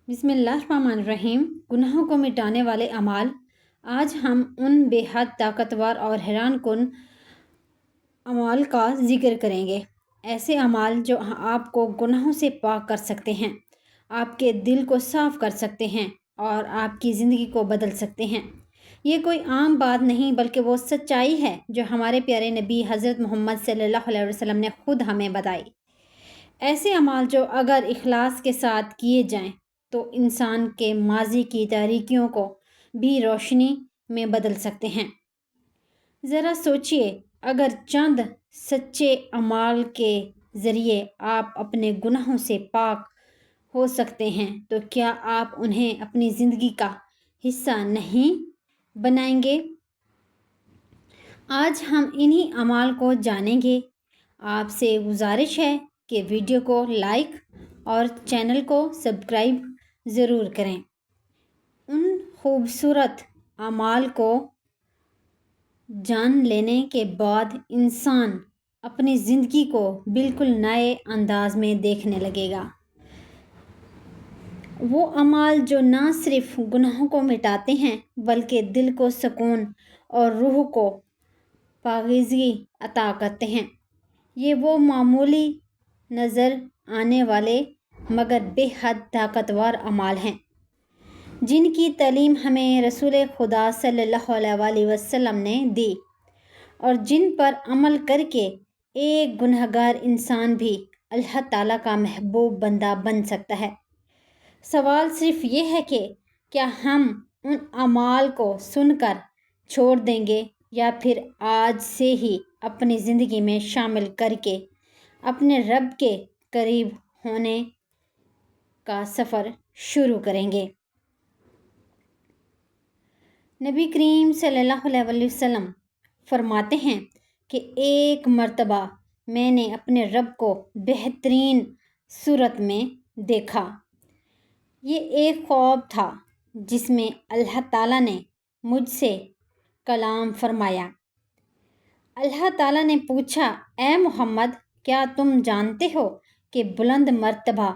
بسم اللہ الرحمن الرحیم۔ گناہوں کو مٹانے والے اعمال۔ آج ہم ان بے حد طاقتور اور حیران کن اعمال کا ذکر کریں گے، ایسے اعمال جو آپ کو گناہوں سے پاک کر سکتے ہیں، آپ کے دل کو صاف کر سکتے ہیں اور آپ کی زندگی کو بدل سکتے ہیں۔ یہ کوئی عام بات نہیں بلکہ وہ سچائی ہے جو ہمارے پیارے نبی حضرت محمد صلی اللہ علیہ وسلم نے خود ہمیں بتائی۔ ایسے اعمال جو اگر اخلاص کے ساتھ کیے جائیں تو انسان کے ماضی کی تاریکیوں کو بھی روشنی میں بدل سکتے ہیں۔ ذرا سوچئے، اگر چند سچے اعمال کے ذریعے آپ اپنے گناہوں سے پاک ہو سکتے ہیں تو کیا آپ انہیں اپنی زندگی کا حصہ نہیں بنائیں گے؟ آج ہم انہی اعمال کو جانیں گے۔ آپ سے گزارش ہے کہ ویڈیو کو لائک اور چینل کو سبسکرائب ضرور کریں۔ ان خوبصورت اعمال کو جان لینے کے بعد انسان اپنی زندگی کو بالکل نئے انداز میں دیکھنے لگے گا۔ وہ اعمال جو نہ صرف گناہوں کو مٹاتے ہیں بلکہ دل کو سکون اور روح کو پاکیزگی عطا کرتے ہیں۔ یہ وہ معمولی نظر آنے والے مگر بے حد طاقتور اعمال ہیں جن کی تعلیم ہمیں رسول خدا صلی اللہ علیہ وسلم نے دی اور جن پر عمل کر کے ایک گنہگار انسان بھی اللہ تعالیٰ کا محبوب بندہ بن سکتا ہے۔ سوال صرف یہ ہے کہ کیا ہم ان اعمال کو سن کر چھوڑ دیں گے یا پھر آج سے ہی اپنی زندگی میں شامل کر کے اپنے رب کے قریب ہونے کا سفر شروع کریں گے۔ نبی کریم صلی اللہ علیہ وسلم فرماتے ہیں کہ ایک مرتبہ میں نے اپنے رب کو بہترین صورت میں دیکھا۔ یہ ایک خواب تھا جس میں اللہ تعالیٰ نے مجھ سے کلام فرمایا۔ اللہ تعالیٰ نے پوچھا، اے محمد، کیا تم جانتے ہو کہ بلند مرتبہ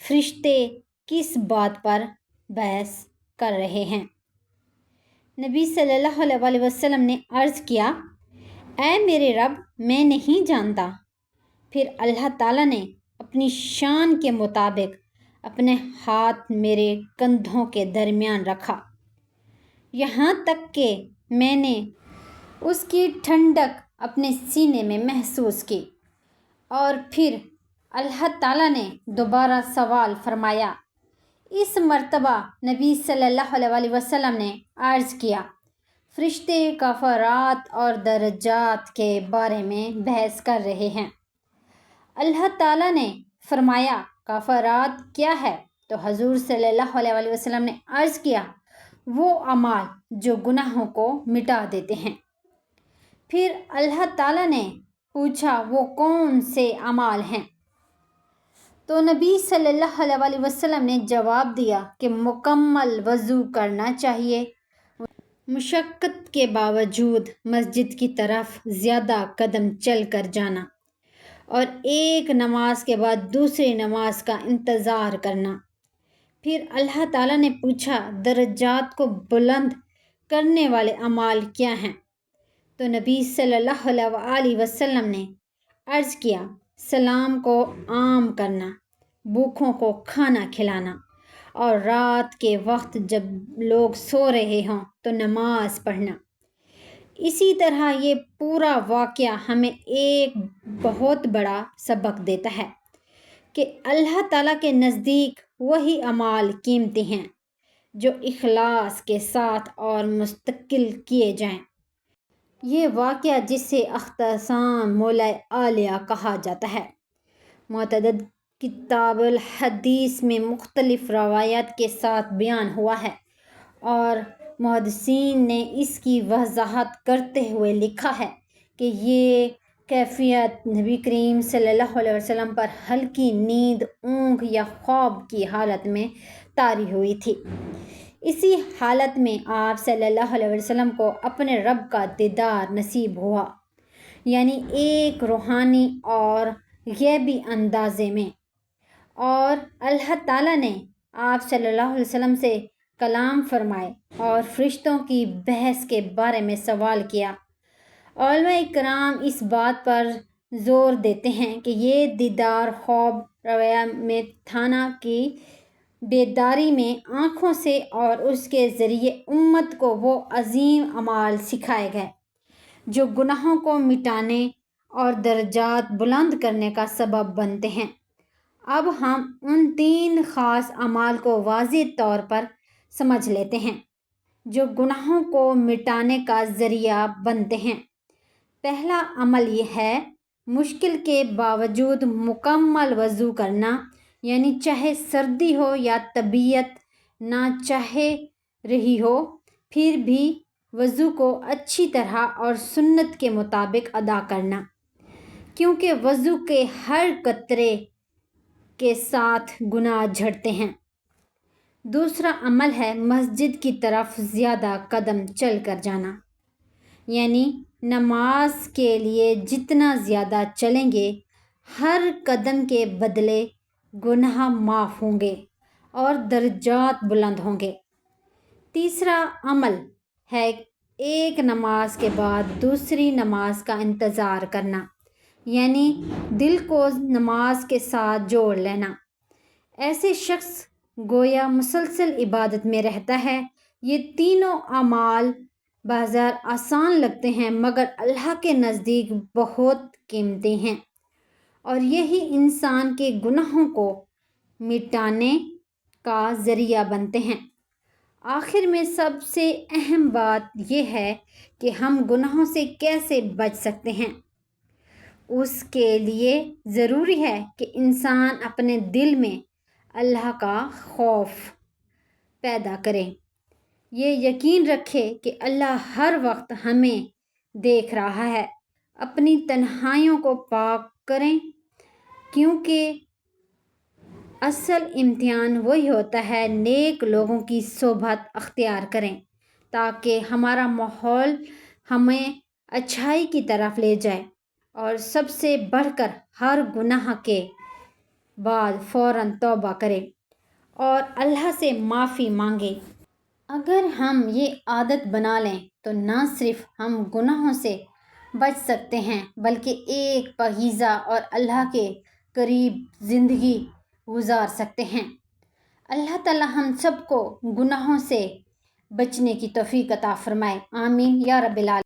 فرشتے کس بات پر بحث کر رہے ہیں؟ نبی صلی اللہ علیہ وسلم نے عرض کیا، اے میرے رب، میں نہیں جانتا۔ پھر اللہ تعالیٰ نے اپنی شان کے مطابق اپنے ہاتھ میرے کندھوں کے درمیان رکھا، یہاں تک کہ میں نے اس کی ٹھنڈک اپنے سینے میں محسوس کی۔ اور پھر اللہ تعالیٰ نے دوبارہ سوال فرمایا۔ اس مرتبہ نبی صلی اللہ علیہ وسلم نے عرض کیا، فرشتے کفارات اور درجات کے بارے میں بحث کر رہے ہیں۔ اللہ تعالیٰ نے فرمایا، کفارات کیا ہے؟ تو حضور صلی اللہ علیہ وسلم نے عرض کیا، وہ اعمال جو گناہوں کو مٹا دیتے ہیں۔ پھر اللہ تعالیٰ نے پوچھا، وہ کون سے اعمال ہیں؟ تو نبی صلی اللہ علیہ وسلم نے جواب دیا کہ مکمل وضو کرنا چاہیے، مشقت کے باوجود مسجد کی طرف زیادہ قدم چل کر جانا، اور ایک نماز کے بعد دوسری نماز کا انتظار کرنا۔ پھر اللہ تعالیٰ نے پوچھا، درجات کو بلند کرنے والے اعمال کیا ہیں؟ تو نبی صلی اللہ علیہ وسلم نے عرض کیا، سلام کو عام کرنا، بھوکھوں کو کھانا کھلانا، اور رات کے وقت جب لوگ سو رہے ہوں تو نماز پڑھنا۔ اسی طرح یہ پورا واقعہ ہمیں ایک بہت بڑا سبق دیتا ہے کہ اللہ تعالیٰ کے نزدیک وہی اعمال قیمتی ہیں جو اخلاص کے ساتھ اور مستقل کیے جائیں۔ یہ واقعہ جسے اختصام مولا عالیہ کہا جاتا ہے، متعدد کتاب الحدیث میں مختلف روایات کے ساتھ بیان ہوا ہے، اور محدثین نے اس کی وضاحت کرتے ہوئے لکھا ہے کہ یہ کیفیت نبی کریم صلی اللہ علیہ وسلم پر ہلکی نیند، اونگ یا خواب کی حالت میں طاری ہوئی تھی۔ اسی حالت میں آپ صلی اللہ علیہ وسلم کو اپنے رب کا دیدار نصیب ہوا، یعنی ایک روحانی اور غیبی اندازے میں، اور اللہ تعالیٰ نے آپ صلی اللہ علیہ وسلم سے کلام فرمائے اور فرشتوں کی بحث کے بارے میں سوال کیا۔ علماء اکرام اس بات پر زور دیتے ہیں کہ یہ دیدار خواب رویہ میں تھانا کی بیداری میں آنکھوں سے اور اس کے ذریعے امت کو وہ عظیم اعمال سکھائے گئے جو گناہوں کو مٹانے اور درجات بلند کرنے کا سبب بنتے ہیں۔ اب ہم ان 3 خاص اعمال کو واضح طور پر سمجھ لیتے ہیں جو گناہوں کو مٹانے کا ذریعہ بنتے ہیں۔ پہلا عمل یہ ہے مشکل کے باوجود مکمل وضو کرنا، یعنی چاہے سردی ہو یا طبیعت نہ چاہ رہی ہو پھر بھی وضو کو اچھی طرح اور سنت کے مطابق ادا کرنا، کیونکہ وضو کے ہر قطرے کے ساتھ گناہ جھڑتے ہیں۔ دوسرا عمل ہے مسجد کی طرف زیادہ قدم چل کر جانا، یعنی نماز کے لیے جتنا زیادہ چلیں گے ہر قدم کے بدلے گناہ معاف ہوں گے اور درجات بلند ہوں گے۔ تیسرا عمل ہے ایک نماز کے بعد دوسری نماز کا انتظار کرنا، یعنی دل کو نماز کے ساتھ جوڑ لینا۔ ایسے شخص گویا مسلسل عبادت میں رہتا ہے۔ یہ تینوں اعمال بظاہر آسان لگتے ہیں مگر اللہ کے نزدیک بہت قیمتی ہیں، اور یہی انسان کے گناہوں کو مٹانے کا ذریعہ بنتے ہیں۔ آخر میں سب سے اہم بات یہ ہے کہ ہم گناہوں سے کیسے بچ سکتے ہیں۔ اس کے لیے ضروری ہے کہ انسان اپنے دل میں اللہ کا خوف پیدا کرے، یہ یقین رکھے کہ اللہ ہر وقت ہمیں دیکھ رہا ہے۔ اپنی تنہائیوں کو پاک کریں، کیونکہ اصل امتحان وہی ہوتا ہے نیک لوگوں کی صحبت اختیار کریں تاکہ ہمارا ماحول ہمیں اچھائی کی طرف لے جائے، اور سب سے بڑھ کر ہر گناہ کے بعد فوراً توبہ کرے اور اللہ سے معافی مانگے۔ اگر ہم یہ عادت بنا لیں تو نہ صرف ہم گناہوں سے بچ سکتے ہیں بلکہ ایک پاکیزہ اور اللہ کے قریب زندگی گزار سکتے ہیں۔ اللہ تعالی ہم سب کو گناہوں سے بچنے کی توفیق عطا فرمائے، آمین یا رب العالمین۔